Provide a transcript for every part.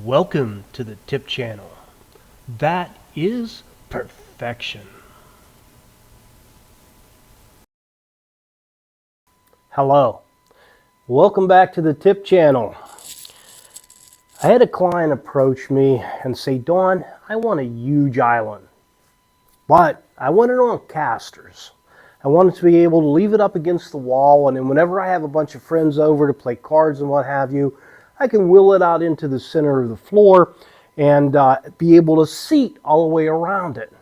Welcome to the Tip Channel. That is perfection. Hello. Welcome back to the Tip Channel. I had a client approach me and say, Dawn, I want a huge island, but I want it on casters. I wanted to be able to leave it up against the wall, and then whenever I have a bunch of friends over to play cards and what have you, I can wheel it out into the center of the floor and be able to seat all the way around it.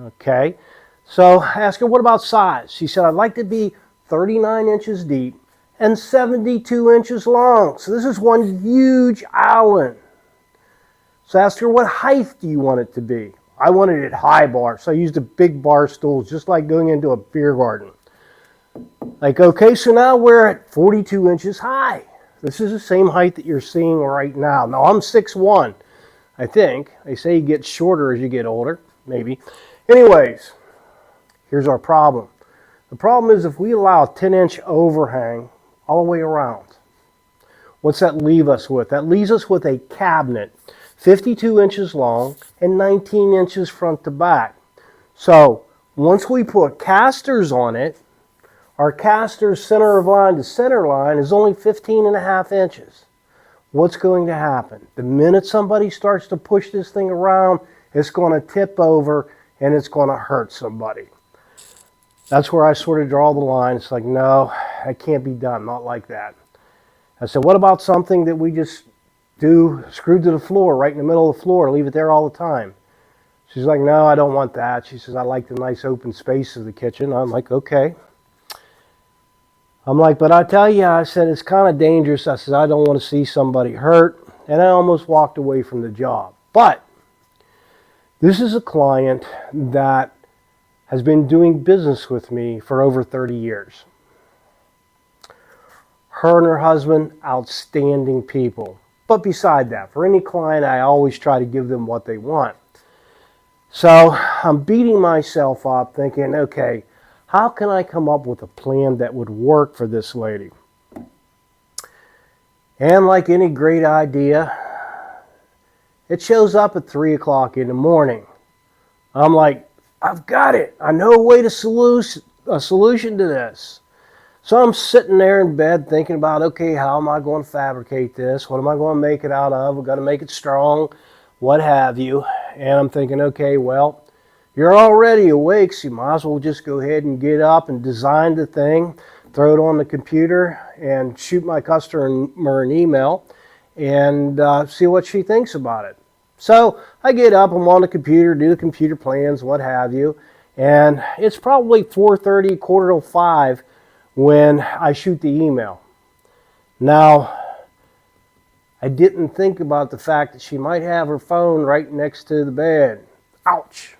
Okay, so I asked her, what about size? She said, I'd like to be 39 inches deep and 72 inches long. So this is one huge island. So I asked her, what height do you want it to be? I wanted it high bar, so I used a big bar stool, just like going into a beer garden. Like, okay, so now we're at 42 inches high. This is the same height that you're seeing right now. Now, I'm 6'1", I think. They say you get shorter as you get older, maybe. Anyways, here's our problem. The problem is if we allow a 10-inch overhang all the way around, what's that leave us with? That leaves us with a cabinet 52 inches long and 19 inches front to back. So once we put casters on it, our caster's center of line to center line is only 15.5 inches. What's going to happen? The minute somebody starts to push this thing around, it's going to tip over and it's going to hurt somebody. That's where I sort of draw the line. It's like, no, that can't be done, not like that. I said, what about something that we just do screwed to the floor, right in the middle of the floor, leave it there all the time? She's like, no, I don't want that. She says, I like the nice open space of the kitchen. I'm like, okay. I'm like, but I tell you, I said, it's kind of dangerous. I said, I don't want to see somebody hurt. And I almost walked away from the job. But this is a client that has been doing business with me for over 30 years. Her and her husband, outstanding people. But beside that, for any client, I always try to give them what they want. So I'm beating myself up thinking, okay, how can I come up with a plan that would work for this lady? And like any great idea, it shows up at 3 o'clock in the morning. I'm like, I've got it. I know a way to a solution to this. So I'm sitting there in bed thinking about, okay, how am I going to fabricate this? What am I going to make it out of? We've got to make it strong, what have you. And I'm thinking, okay, well, you're already awake, so you might as well just go ahead and get up and design the thing, throw it on the computer, and shoot my customer an email and see what she thinks about it. So I get up, I'm on the computer, do the computer plans, what have you, and it's probably 4:30, 4:45 when I shoot the email. Now, I didn't think about the fact that she might have her phone right next to the bed. Ouch.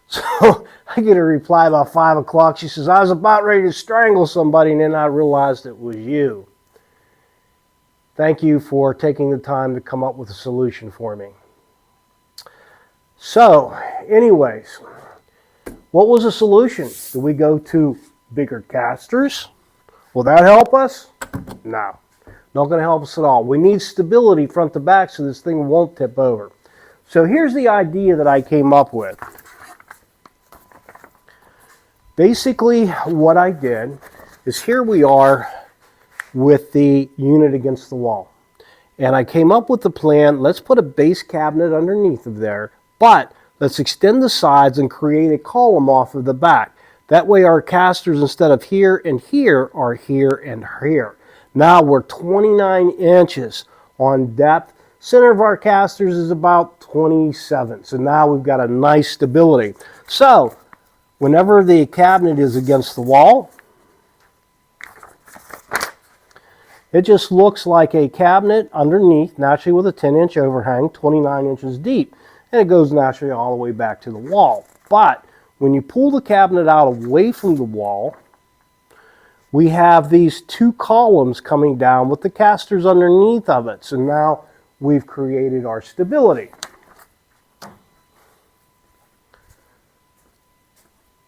So I get a reply about 5 o'clock. She says, I was about ready to strangle somebody, and then I realized it was you. Thank you for taking the time to come up with a solution for me. So, anyways, what was the solution? Do we go to bigger casters? Will that help us? No, not going to help us at all. We need stability front to back so this thing won't tip over. So here's the idea that I came up with. Basically, what I did is here we are with the unit against the wall. And I came up with the plan, let's put a base cabinet underneath of there, but let's extend the sides and create a column off of the back. That way our casters, instead of here and here, are here and here. Now we're 29 inches on depth. Center of our casters is about 27. So now we've got a nice stability. So whenever the cabinet is against the wall, it just looks like a cabinet underneath, naturally with a 10-inch overhang, 29 inches deep. And it goes naturally all the way back to the wall. But when you pull the cabinet out away from the wall, we have these two columns coming down with the casters underneath of it. So now we've created our stability.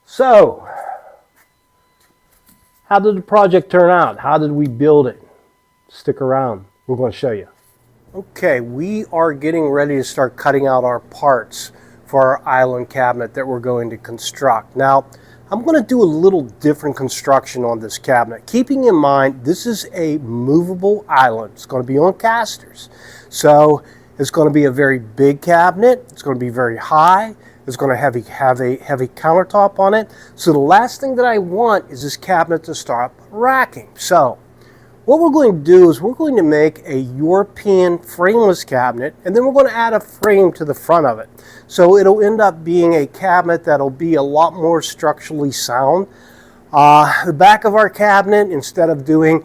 So, how did the project turn out? How did we build it? Stick around. We're going to show you. Okay, we are getting ready to start cutting out our parts for our island cabinet that we're going to construct. Now, I'm going to do a little different construction on this cabinet, keeping in mind this is a movable island. It's going to be on casters. So it's going to be a very big cabinet. It's going to be very high. It's going to have a heavy countertop on it. So the last thing that I want is this cabinet to start racking. So what we're going to do is we're going to make a European frameless cabinet, and then we're going to add a frame to the front of it. So it'll end up being a cabinet that'll be a lot more structurally sound. The back of our cabinet, instead of doing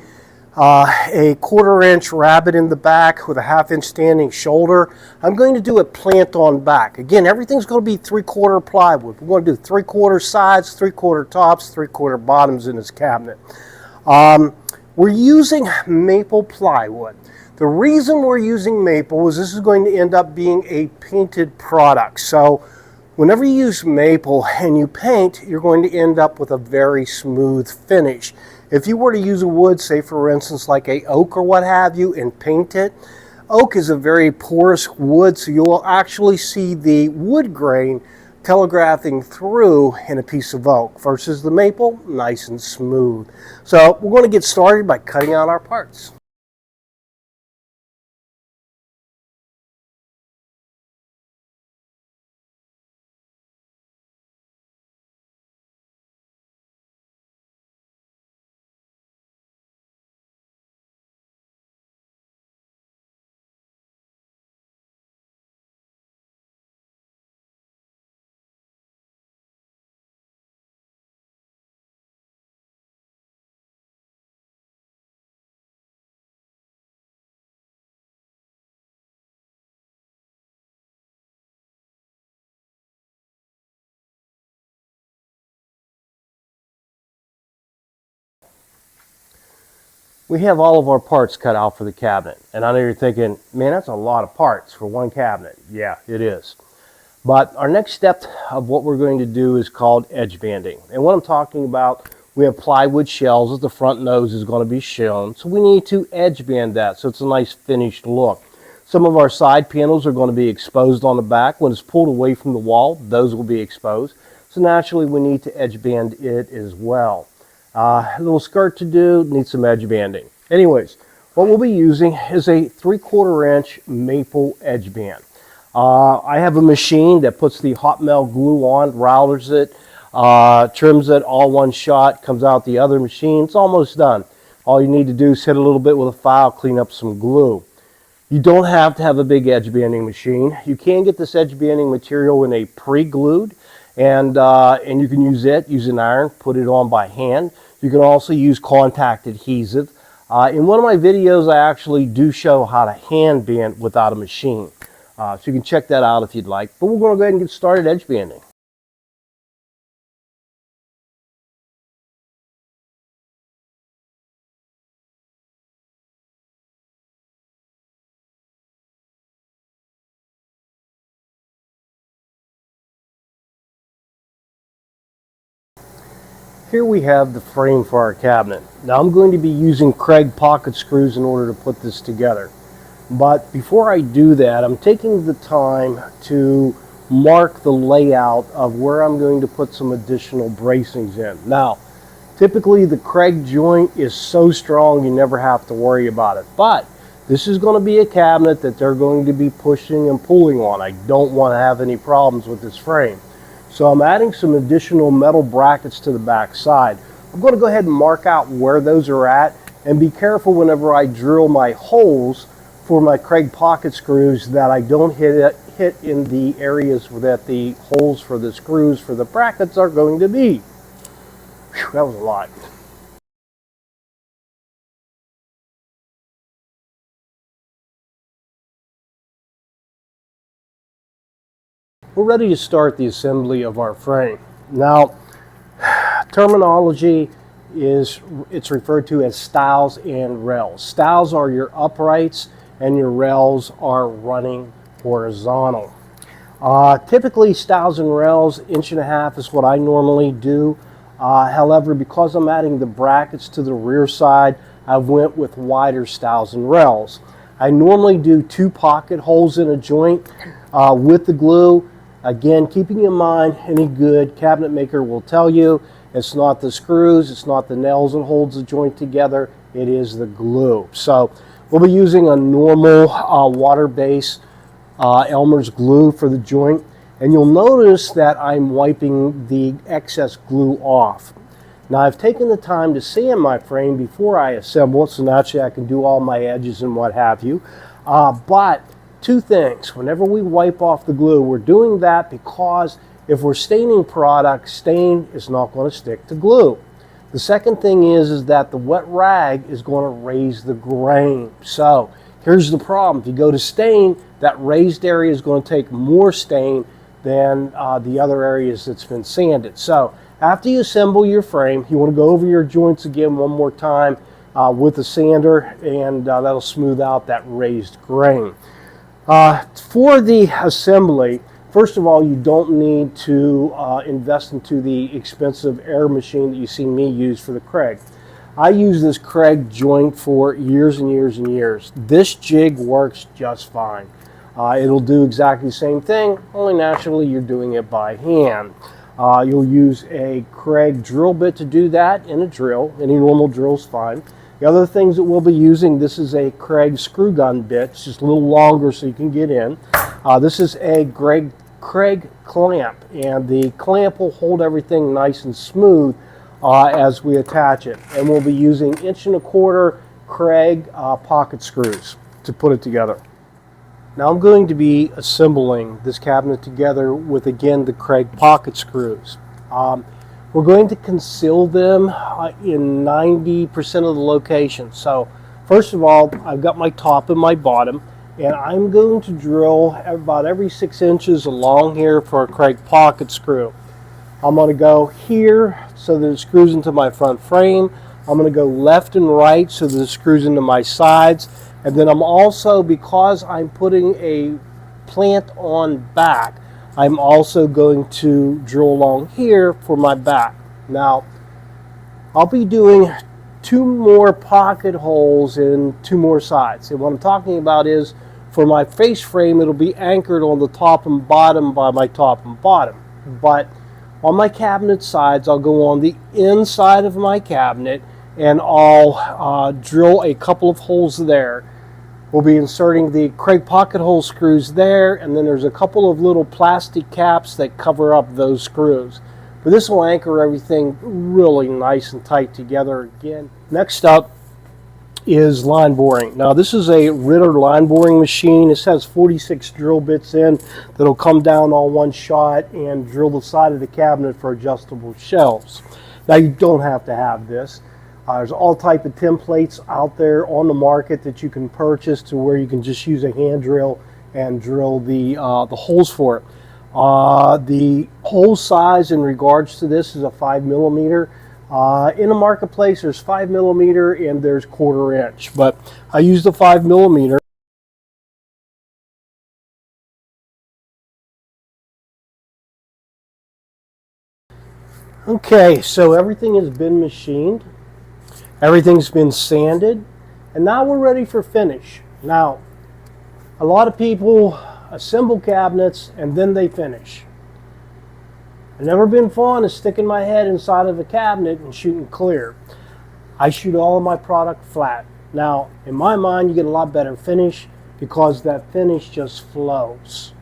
a 1/4-inch rabbet in the back with a 1/2-inch standing shoulder, I'm going to do a plant on back. Again, everything's going to be 3/4 plywood. We're going to do 3/4 sides, 3/4 tops, 3/4 bottoms in this cabinet. We're using maple plywood. The reason we're using maple is this is going to end up being a painted product. So whenever you use maple and you paint, you're going to end up with a very smooth finish. If you were to use a wood, say for instance like a oak or what have you, and paint it, oak is a very porous wood, so you'll actually see the wood grain telegraphing through in a piece of oak versus the maple, nice and smooth. So we're going to get started by cutting out our parts. We have all of our parts cut out for the cabinet. And I know you're thinking, man, that's a lot of parts for one cabinet. Yeah, it is. But our next step of what we're going to do is called edge banding. And what I'm talking about, we have plywood shells that the front nose is going to be shown. So we need to edge band that so it's a nice finished look. Some of our side panels are going to be exposed on the back. When it's pulled away from the wall, those will be exposed. So naturally we need to edge band it as well. A little skirt to do, needs some edge banding. Anyways, what we'll be using is a 3/4-inch maple edge band. I have a machine that puts the hot melt glue on, routers it, trims it all one shot, comes out the other machine. It's almost done. All you need to do is hit a little bit with a file, clean up some glue. You don't have to have a big edge banding machine. You can get this edge banding material in a pre-glued, and you can use an iron, put it on by hand. You can also use contact adhesive. In one of my videos, I actually do show how to hand band without a machine. So you can check that out if you'd like. But we're going to go ahead and get started edge banding. Here we have the frame for our cabinet. Now I'm going to be using Kreg pocket screws in order to put this together. But before I do that, I'm taking the time to mark the layout of where I'm going to put some additional bracings in. Now, typically the Kreg joint is so strong you never have to worry about it. But this is going to be a cabinet that they're going to be pushing and pulling on. I don't want to have any problems with this frame. So I'm adding some additional metal brackets to the back side. I'm going to go ahead and mark out where those are at, and be careful whenever I drill my holes for my Kreg pocket screws that I don't hit in the areas that the holes for the screws for the brackets are going to be. Whew, that was a lot. We're ready to start the assembly of our frame. Now, terminology is, it's referred to as stiles and rails. Stiles are your uprights and your rails are running horizontal. Typically stiles and rails, 1.5 inches is what I normally do. However, because I'm adding the brackets to the rear side, I went with wider stiles and rails. I normally do 2 pocket holes in a joint with the glue. Again, keeping in mind, any good cabinet maker will tell you it's not the screws, it's not the nails that holds the joint together, it is the glue. So we'll be using a normal water-based Elmer's glue for the joint, and you'll notice that I'm wiping the excess glue off. Now I've taken the time to sand my frame before I assemble it, so naturally I can do all my edges and what have you. But 2 things. Whenever we wipe off the glue, we're doing that because if we're staining product, stain is not going to stick to glue. The second thing is that the wet rag is going to raise the grain. So here's the problem. If you go to stain, that raised area is going to take more stain than the other areas that's been sanded. So after you assemble your frame, you want to go over your joints again one more time with the sander, and that'll smooth out that raised grain. For the assembly, first of all, you don't need to invest into the expensive air machine that you see me use for the Kreg. I use this Kreg joint for years and years and years. This jig works just fine. It'll do exactly the same thing, only naturally you're doing it by hand. You'll use a Kreg drill bit to do that in a drill. Any normal drill is fine. The other things that we'll be using, this is a Kreg screw gun bit. It's just a little longer so you can get in. This is a Kreg clamp, and the clamp will hold everything nice and smooth as we attach it. And we'll be using 1¼ inch Kreg pocket screws to put it together. Now I'm going to be assembling this cabinet together with, again, the Kreg pocket screws. We're going to conceal them in 90% of the locations. So first of all, I've got my top and my bottom, and I'm going to drill about every 6 inches along here for a Kreg pocket screw. I'm going to go here so that it screws into my front frame. I'm going to go left and right so that it screws into my sides. And then I'm also, because I'm putting a plant on back, I'm also going to drill along here for my back. Now, I'll be doing 2 more pocket holes in 2 more sides. And what I'm talking about is, for my face frame, it'll be anchored on the top and bottom by my top and bottom. But on my cabinet sides, I'll go on the inside of my cabinet and I'll drill a couple of holes there. We'll be inserting the Kreg pocket hole screws there, and then there's a couple of little plastic caps that cover up those screws. But this will anchor everything really nice and tight together again. Next up is line boring. Now this is a Ritter line boring machine. This has 46 drill bits in that'll come down on one shot and drill the side of the cabinet for adjustable shelves. Now you don't have to have this. There's all type of templates out there on the market that you can purchase to where you can just use a hand drill and drill the holes for it. The hole size in regards to this is a 5mm. In the marketplace, there's 5mm and there's 1/4 inch, but I use the 5mm. Okay, so everything has been machined. Everything's been sanded, and now we're ready for finish. Now, a lot of people assemble cabinets and then they finish. I've never been fond of sticking my head inside of a cabinet and shooting clear. I shoot all of my product flat. Now, in my mind, you get a lot better finish because that finish just flows.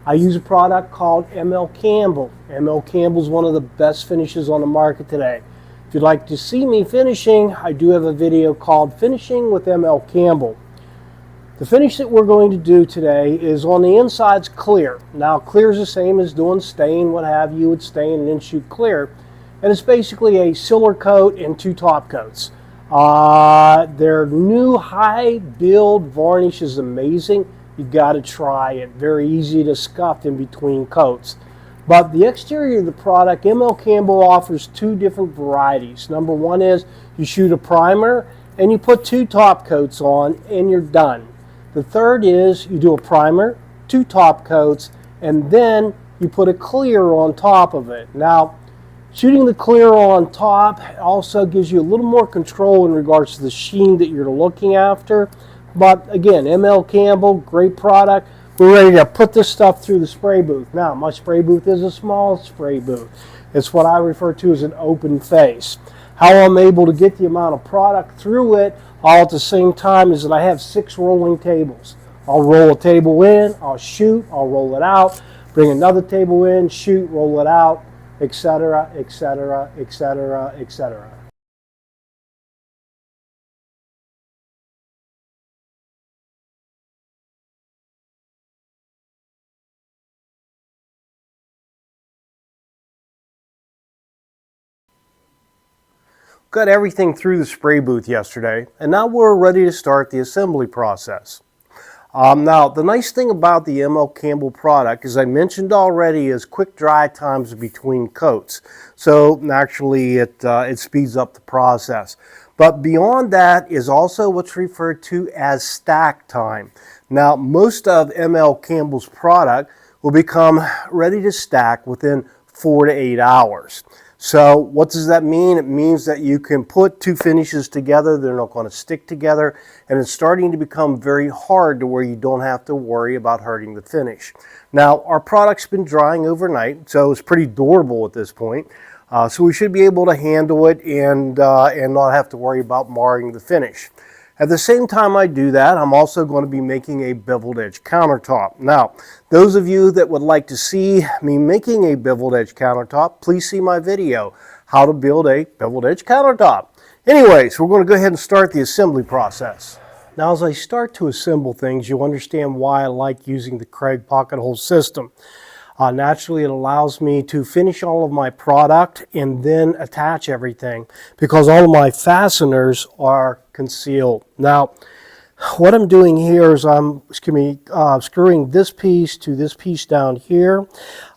I use a product called ML Campbell. ML Campbell is one of the best finishes on the market today. If you'd like to see me finishing, I do have a video called Finishing with ML Campbell. The finish that we're going to do today is on the inside's clear. Now, clear is the same as doing stain, what have you, would stain and then shoot clear. And it's basically a silver coat and 2 top coats. Their new high build varnish is amazing. You got to try it. Very easy to scuff in between coats. But the exterior of the product, ML Campbell offers 2 different varieties. Number 1 is you shoot a primer and you put 2 top coats on and you're done. The third is you do a primer, 2 top coats, and then you put a clear on top of it. Now, shooting the clear on top also gives you a little more control in regards to the sheen that you're looking after. But again, ML Campbell, great product. We're ready to put this stuff through the spray booth. Now, my spray booth is a small spray booth. It's what I refer to as an open face. How I'm able to get the amount of product through it all at the same time is that I have 6 rolling tables. I'll roll a table in, I'll shoot, I'll roll it out, bring another table in, shoot, roll it out, etc., etc., etc., etc. Got everything through the spray booth yesterday, and now we're ready to start the assembly process. Now, the nice thing about the ML Campbell product, as I mentioned already, is quick dry times between coats. So naturally, it speeds up the process. But beyond that is also what's referred to as stack time. Now, most of ML Campbell's product will become ready to stack within 4 to 8 hours. So what does that mean? It means that you can put 2 finishes together, they're not going to stick together, and it's starting to become very hard to where you don't have to worry about hurting the finish. Now, our product's been drying overnight, so it's pretty durable at this point. So we should be able to handle it and not have to worry about marring the finish. At the same time I do that, I'm also going to be making a beveled edge countertop. Now, those of you that would like to see me making a beveled edge countertop, please see my video, how to build a beveled edge countertop. Anyways, we're going to go ahead and start the assembly process. Now, as I start to assemble things, you'll understand why I like using the Kreg pocket hole system. Naturally, it allows me to finish all of my product and then attach everything because all of my fasteners are concealed. Now, what I'm doing here is I'm screwing this piece to this piece down here.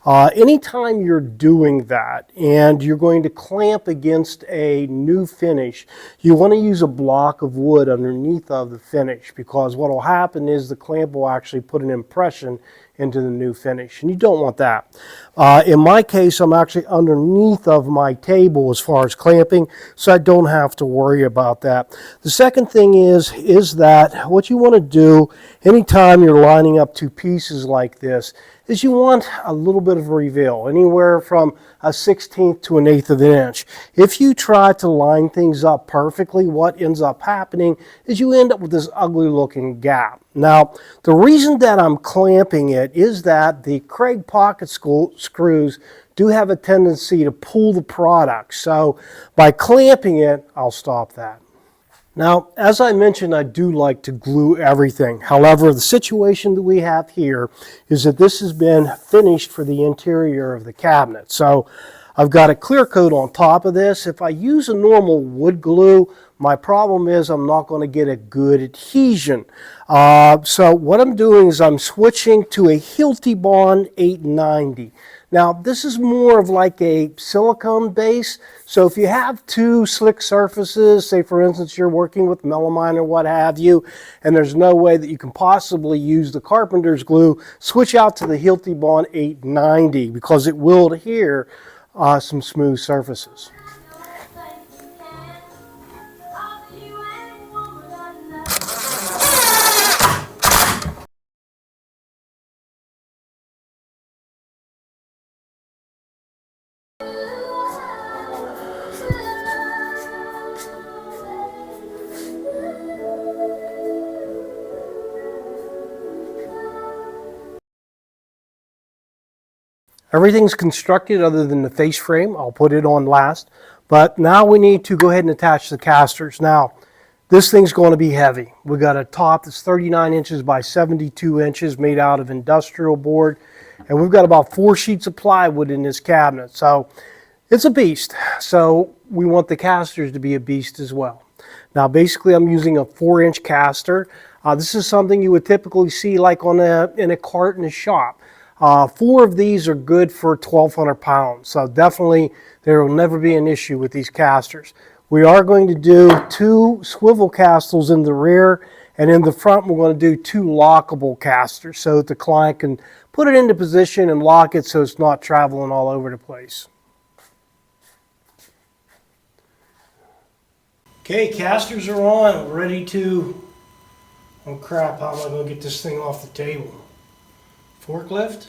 Anytime you're doing that and you're going to clamp against a new finish, you want to use a block of wood underneath of the finish because what will happen is the clamp will actually put an impression into the new finish, and you don't want that. In my case, I'm actually underneath of my table as far as clamping, so I don't have to worry about that. The second thing is that what you want to do anytime you're lining up 2 pieces like this is you want a little bit of reveal, anywhere from a 1/16 to an 1/8 of an inch. If you try to line things up perfectly, what ends up happening is you end up with this ugly looking gap. Now, the reason that I'm clamping it is that the Kreg pocket screws do have a tendency to pull the product. So by clamping it, I'll stop that. Now, as I mentioned, I do like to glue everything. However, the situation that we have here is that this has been finished for the interior of the cabinet. So I've got a clear coat on top of this. If I use a normal wood glue, my problem is I'm not going to get a good adhesion. So what I'm doing is I'm switching to a Hilti Bond 890. Now, this is more of like a silicone base. So if you have 2 slick surfaces, say for instance you're working with melamine or what have you, and there's no way that you can possibly use the carpenter's glue, switch out to the Hilti Bond 890 because it will adhere some smooth surfaces. Everything's constructed other than the face frame. I'll put it on last. But now we need to go ahead and attach the casters. Now, this thing's going to be heavy. We got a top that's 39 inches by 72 inches made out of industrial board. And we've got about 4 sheets of plywood in this cabinet. So it's a beast. So we want the casters to be a beast as well. Now, basically, I'm using a 4-inch caster. This is something you would typically see like in a cart in a shop. 4 of these are good for 1,200 pounds, so definitely there will never be an issue with these casters. We are going to do 2 swivel castles in the rear, and in the front we're going to do 2 lockable casters so that the client can put it into position and lock it so it's not traveling all over the place. Okay, casters are on, ready to Oh crap, how am I going to get this thing off the table? Forklift?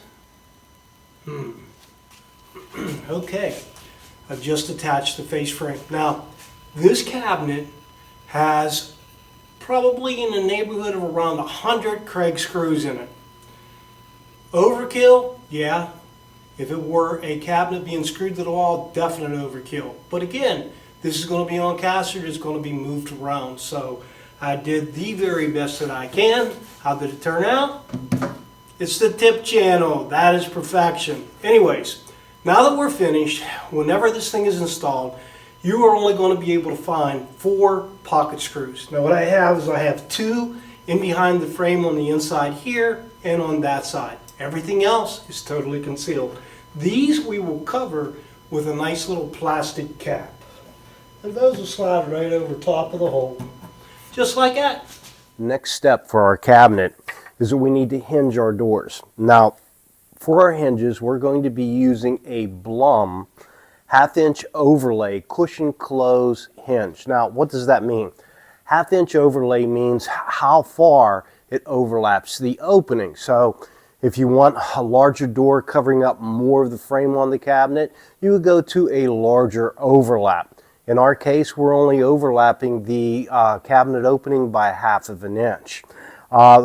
Okay, I've just attached the face frame. Now, this cabinet has probably in the neighborhood of around 100 Kreg screws in it. Overkill? Yeah. If it were a cabinet being screwed to the wall, definite overkill. But again, this is going to be on caster, it's going to be moved around. So I did the very best that I can. How did it turn out? It's the tip channel. That is perfection. Anyways, now that we're finished, whenever this thing is installed, you are only going to be able to find 4 pocket screws. Now what I have is I have 2 in behind the frame on the inside here and on that side. Everything else is totally concealed. These we will cover with a nice little plastic cap. And those will slide right over top of the hole. Just like that. Next step for our cabinet is that we need to hinge our doors. Now, for our hinges, we're going to be using a Blum 1/2 inch overlay cushion close hinge. Now, what does that mean? 1/2 inch overlay means how far it overlaps the opening. So if you want a larger door covering up more of the frame on the cabinet, you would go to a larger overlap. In our case, we're only overlapping the cabinet opening by 1/2 inch.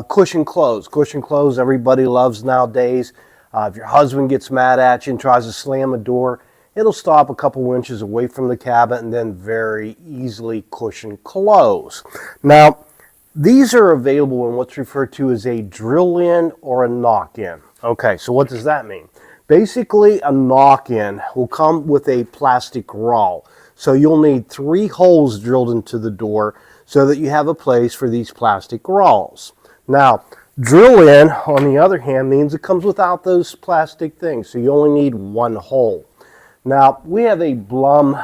Cushion close. Cushion close everybody loves nowadays. If your husband gets mad at you and tries to slam a door, it'll stop a couple inches away from the cabinet and then very easily cushion close. Now, these are available in what's referred to as a drill-in or a knock-in. Okay, so what does that mean? Basically, a knock-in will come with a plastic rowel. So you'll need 3 holes drilled into the door so that you have a place for these plastic rowels. Now, drill-in, on the other hand, means it comes without those plastic things. So you only need 1 hole. Now, we have a Blum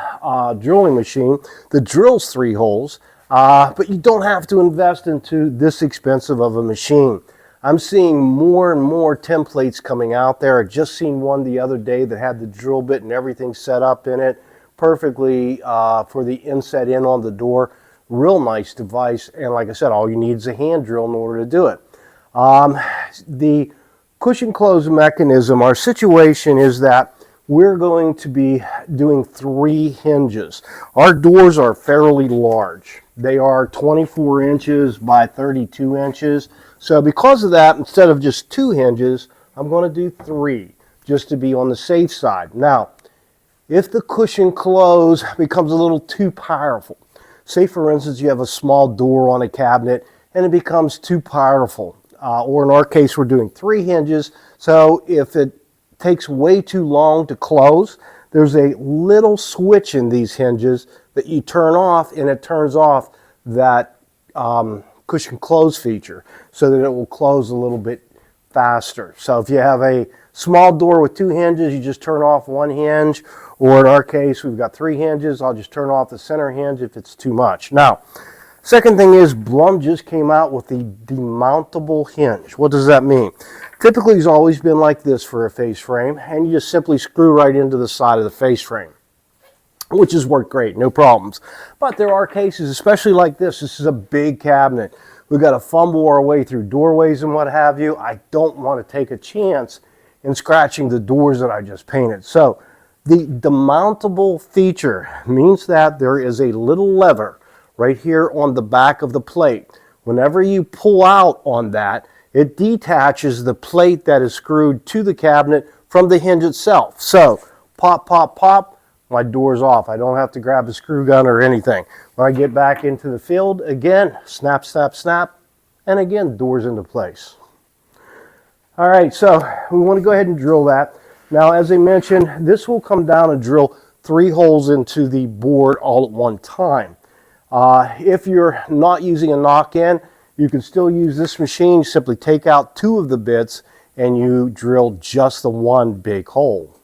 drilling machine that drills 3 holes. But you don't have to invest into this expensive of a machine. I'm seeing more and more templates coming out there. I just seen one the other day that had the drill bit and everything set up in it perfectly for the inset in on the door. Real nice device, and like I said, all you need is a hand drill in order to do it. The cushion close mechanism, our situation is that we're going to be doing 3 hinges. Our doors are fairly large. They are 24 inches by 32 inches. So because of that, instead of just 2 hinges, I'm going to do 3 just to be on the safe side. Now, if the cushion close becomes a little too powerful, say for instance you have a small door on a cabinet and it becomes too powerful, or in our case we're doing 3 hinges, so if it takes way too long to close, there's a little switch in these hinges that you turn off, and it turns off that cushion close feature so that it will close a little bit faster. So if you have a small door with 2 hinges, you just turn off 1 hinge, or in our case we've got 3 hinges, I'll just turn off the center hinge if it's too much. Now, second thing is Blum just came out with the demountable hinge. What does that mean? Typically it's always been like this for a face frame, and you just simply screw right into the side of the face frame, which has worked great, no problems. But there are cases, especially like this is a big cabinet. We've got to fumble our way through doorways and what have you. I don't want to take a chance in scratching the doors that I just painted. So the demountable feature means that there is a little lever right here on the back of the plate. Whenever you pull out on that, it detaches the plate that is screwed to the cabinet from the hinge itself. So pop, pop, pop, my door's off. I don't have to grab a screw gun or anything. When I get back into the field, again, snap, snap, snap, and again, door's into place. All right, so we want to go ahead and drill that. Now, as I mentioned, this will come down and drill 3 holes into the board all at one time. If you're not using a knock-in, you can still use this machine. Simply take out 2 of the bits and you drill just the 1 big hole.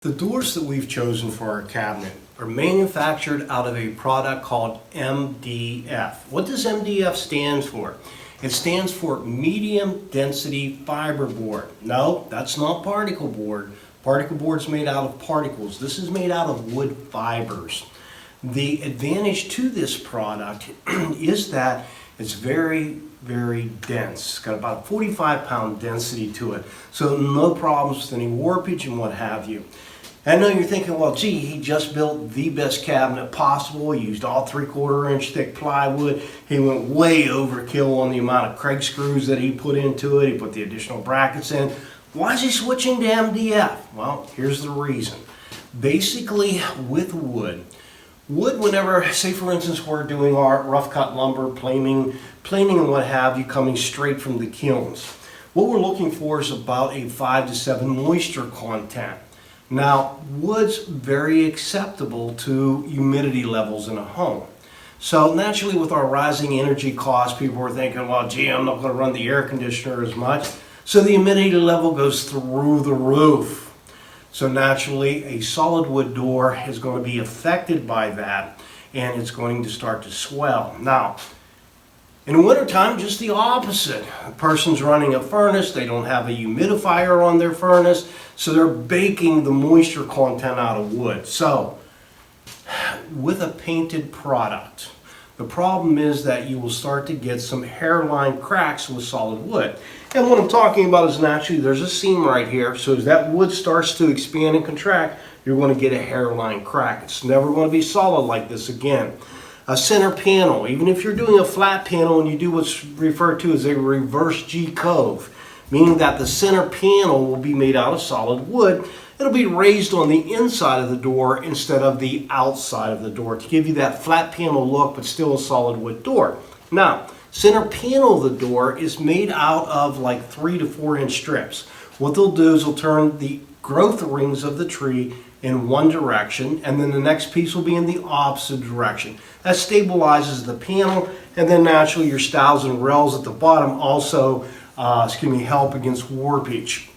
The doors that we've chosen for our cabinet are manufactured out of a product called MDF. What does MDF stand for? It stands for medium density fiberboard. No, that's not particle board. Particle board is made out of particles. This is made out of wood fibers. The advantage to this product is that it's very, very dense. It's got about a 45-pound density to it. So no problems with any warpage and what have you. I know you're thinking, well, gee, he just built the best cabinet possible. He used all 3/4 inch thick plywood. He went way overkill on the amount of Craig screws that he put into it. He put the additional brackets in. Why is he switching to MDF? Well, here's the reason. Basically, with wood, whenever, say for instance, we're doing our rough cut lumber, planing and what have you, coming straight from the kilns, what we're looking for is about a 5 to 7 moisture content. Now, wood's very acceptable to humidity levels in a home. So naturally, with our rising energy costs, people are thinking, well, gee, I'm not going to run the air conditioner as much. So the humidity level goes through the roof. So naturally, a solid wood door is going to be affected by that, and it's going to start to swell. Now, in the wintertime, just the opposite. A person's running a furnace, they don't have a humidifier on their furnace, so they're baking the moisture content out of wood. So, with a painted product, the problem is that you will start to get some hairline cracks with solid wood. And what I'm talking about is naturally there's a seam right here, so as that wood starts to expand and contract, you're going to get a hairline crack. It's never going to be solid like this again. A center panel, even if you're doing a flat panel and you do what's referred to as a reverse G-cove, meaning that the center panel will be made out of solid wood. It'll be raised on the inside of the door instead of the outside of the door to give you that flat panel look, but still a solid wood door. Now, center panel of the door is made out of like 3 to 4 inch strips. What they'll do is they'll turn the growth rings of the tree in one direction, and then the next piece will be in the opposite direction. That stabilizes the panel, and then naturally your stiles and rails at the bottom also help against warpage.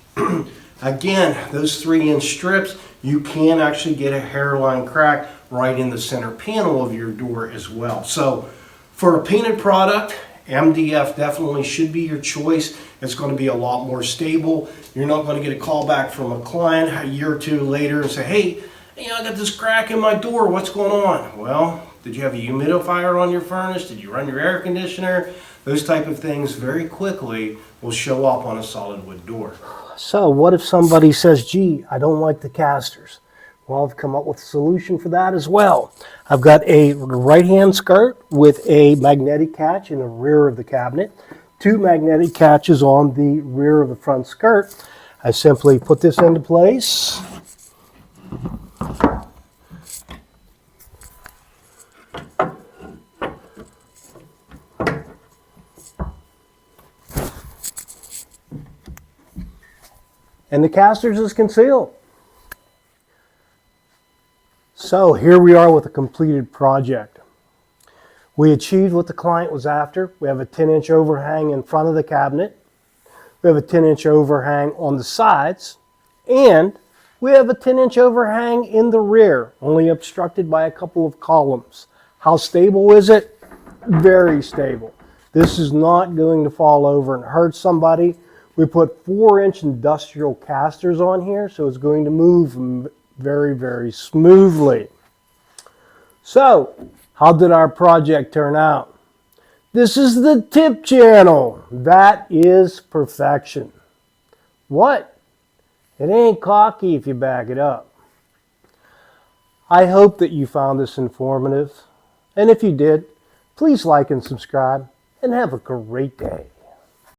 Again, those 3 inch strips, you can actually get a hairline crack right in the center panel of your door as well. So for a painted product, MDF definitely should be your choice. It's going to be a lot more stable. You're not going to get a call back from a client a year or two later and say, hey, I got this crack in my door. What's going on? Well, did you have a humidifier on your furnace? Did you run your air conditioner? Those type of things very quickly will show up on a solid wood door. So what if somebody says, gee, I don't like the casters? Well, I've come up with a solution for that as well. I've got a right-hand skirt with a magnetic catch in the rear of the cabinet, 2 magnetic catches on the rear of the front skirt. I simply put this into place. And the casters is concealed. So here we are with a completed project. We achieved what the client was after. We have a 10-inch overhang in front of the cabinet. We have a 10-inch overhang on the sides. And we have a 10-inch overhang in the rear, only obstructed by a couple of columns. How stable is it? Very stable. This is not going to fall over and hurt somebody. We put 4-inch industrial casters on here, so it's going to move very, very smoothly. So, how did our project turn out? This is the tip channel. That is perfection. What? It ain't cocky if you back it up. I hope that you found this informative. And if you did, please like and subscribe, and have a great day.